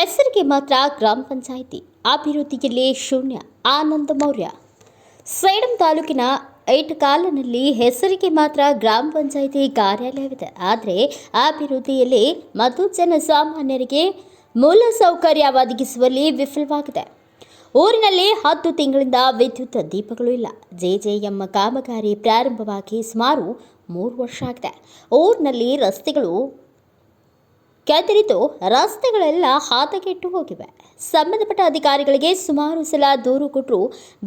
ಹೆಸರಿಗೆ ಮಾತ್ರ ಗ್ರಾಮ ಪಂಚಾಯಿತಿ, ಅಭಿವೃದ್ಧಿಯಲ್ಲಿ ಶೂನ್ಯ. ಆನಂದ ಮೌರ್ಯ. ಸೇಡಂ ತಾಲೂಕಿನ ಐಟ್ಕಾಲನಲ್ಲಿ ಹೆಸರಿಗೆ ಮಾತ್ರ ಗ್ರಾಮ ಪಂಚಾಯಿತಿ ಕಾರ್ಯಾಲಯವಿದೆ. ಆದರೆ ಅಭಿವೃದ್ಧಿಯಲ್ಲಿ ಮತ್ತು ಜನಸಾಮಾನ್ಯರಿಗೆ ಮೂಲಸೌಕರ್ಯ ಒದಗಿಸುವಲ್ಲಿ ವಿಫಲವಾಗಿದೆ. ಊರಿನಲ್ಲಿ 10 ತಿಂಗಳಿಂದ ವಿದ್ಯುತ್ ದೀಪಗಳು ಇಲ್ಲ. ಜೆಜೆಎಂ ಕಾಮಗಾರಿ ಪ್ರಾರಂಭವಾಗಿ ಸುಮಾರು 3 ವರ್ಷ ಆಗಿದೆ. ಊರಿನಲ್ಲಿ ರಸ್ತೆಗಳು ಕೆದರಿದ್ದು ರಸ್ತೆಗಳೆಲ್ಲ ಹದಗೆಟ್ಟು ಹೋಗಿವೆ. ಸಂಬಂಧಪಟ್ಟ ಅಧಿಕಾರಿಗಳಿಗೆ ಸುಮಾರು ಸಲ ದೂರು ಕೊಟ್ಟರೂ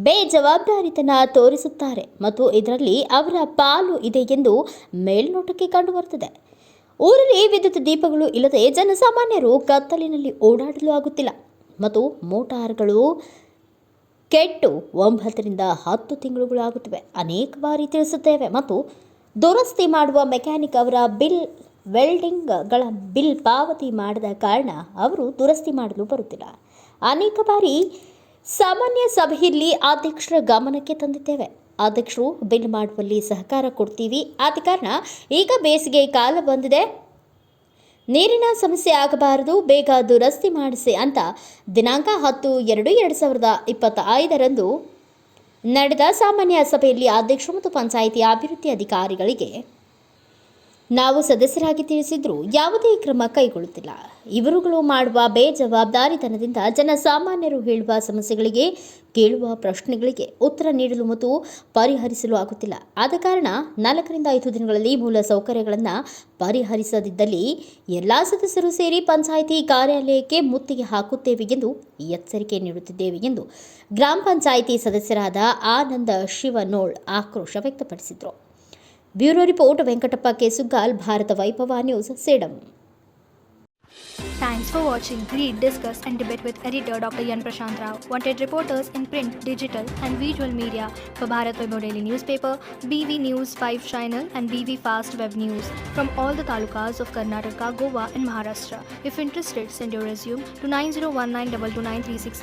ಬೇಜವಾಬ್ದಾರಿತನ ತೋರಿಸುತ್ತಾರೆ ಮತ್ತು ಇದರಲ್ಲಿ ಅವರ ಪಾಲು ಇದೆ ಎಂದು ಮೇಲ್ನೋಟಕ್ಕೆ ಕಂಡುಬರುತ್ತದೆ. ಊರಲ್ಲಿ ವಿದ್ಯುತ್ ದೀಪಗಳು ಇಲ್ಲದೆ ಜನಸಾಮಾನ್ಯರು ಕತ್ತಲಿನಲ್ಲಿ ಓಡಾಡಲು ಆಗುತ್ತಿಲ್ಲ ಮತ್ತು ಮೋಟಾರ್ಗಳು ಕೆಟ್ಟು 9 ರಿಂದ 10 ತಿಂಗಳುಗಳಾಗುತ್ತಿವೆ. ಅನೇಕ ಬಾರಿ ತಿಳಿಸುತ್ತೇವೆ ಮತ್ತು ದುರಸ್ತಿ ಮಾಡುವ ಮೆಕ್ಯಾನಿಕ್ ಅವರ ವೆಲ್ಡಿಂಗ್ಗಳ ಬಿಲ್ ಪಾವತಿ ಮಾಡದ ಕಾರಣ ಅವರು ದುರಸ್ತಿ ಮಾಡಲು ಬರುತ್ತಿಲ್ಲ. ಅನೇಕ ಬಾರಿ ಸಾಮಾನ್ಯ ಸಭೆಯಲ್ಲಿ ಅಧ್ಯಕ್ಷರ ಗಮನಕ್ಕೆ ತಂದಿದ್ದೇವೆ. ಅಧ್ಯಕ್ಷರು ಬಿಲ್ ಮಾಡುವಲ್ಲಿ ಸಹಕಾರ ಕೊಡ್ತೀವಿ, ಆದ ಕಾರಣ ಈಗ ಬೇಸಿಗೆ ಕಾಲ ಬಂದಿದೆ, ನೀರಿನ ಸಮಸ್ಯೆ ಆಗಬಾರದು, ಬೇಗ ದುರಸ್ತಿ ಮಾಡಿಸಿ ಅಂತ ದಿನಾಂಕ 10/2/2025 ನಡೆದ ಸಾಮಾನ್ಯ ಸಭೆಯಲ್ಲಿ ಅಧ್ಯಕ್ಷರು ಮತ್ತು ಪಂಚಾಯಿತಿ ಅಭಿವೃದ್ಧಿ ಅಧಿಕಾರಿಗಳಿಗೆ ನಾವು ಸದಸ್ಯರಾಗಿ ತಿಳಿಸಿದ್ರು ಯಾವುದೇ ಕ್ರಮ ಕೈಗೊಳ್ಳುತ್ತಿಲ್ಲ. ಇವರುಗಳು ಮಾಡುವ ಬೇಜವಾಬ್ದಾರಿತನದಿಂದ ಜನಸಾಮಾನ್ಯರು ಹೇಳುವ ಸಮಸ್ಯೆಗಳಿಗೆ, ಕೇಳುವ ಪ್ರಶ್ನೆಗಳಿಗೆ ಉತ್ತರ ನೀಡಲು ಮತ್ತು ಪರಿಹರಿಸಲು ಆಗುತ್ತಿಲ್ಲ. ಆದ ಕಾರಣ 4 ರಿಂದ 5 ದಿನಗಳಲ್ಲಿ ಮೂಲ ಸೌಕರ್ಯಗಳನ್ನು ಪರಿಹರಿಸದಿದ್ದಲ್ಲಿ ಎಲ್ಲ ಸದಸ್ಯರು ಸೇರಿ ಪಂಚಾಯಿತಿ ಕಾರ್ಯಾಲಯಕ್ಕೆ ಮುತ್ತಿಗೆ ಹಾಕುತ್ತೇವೆ ಎಂದು ಎಚ್ಚರಿಕೆ ನೀಡುತ್ತಿದ್ದೇವೆ ಎಂದು ಗ್ರಾಮ ಪಂಚಾಯಿತಿ ಸದಸ್ಯರಾದ ಆನಂದ ಶಿವನೋಳ್ ಆಕ್ರೋಶ ವ್ಯಕ್ತಪಡಿಸಿದರು. ಬ್ಯೂರೋ ರಿಪೋರ್ಟ್ ವೆಂಕಟಪ್ಪ ಕೆಸುಗಾಲ್, ಭಾರತ ವೈಭವ news, Sedam. Thanks for watching. Read, discuss and debate with editor Dr. Yan Prashant Rao. Wanted reporters in print, digital and visual media for Bharat Vaibhav Daily Newspaper, BV News 5 Channel and BV Fast Web News from all the talukas of Karnataka, Goa and Maharashtra. If interested, send your resume to 9019229369.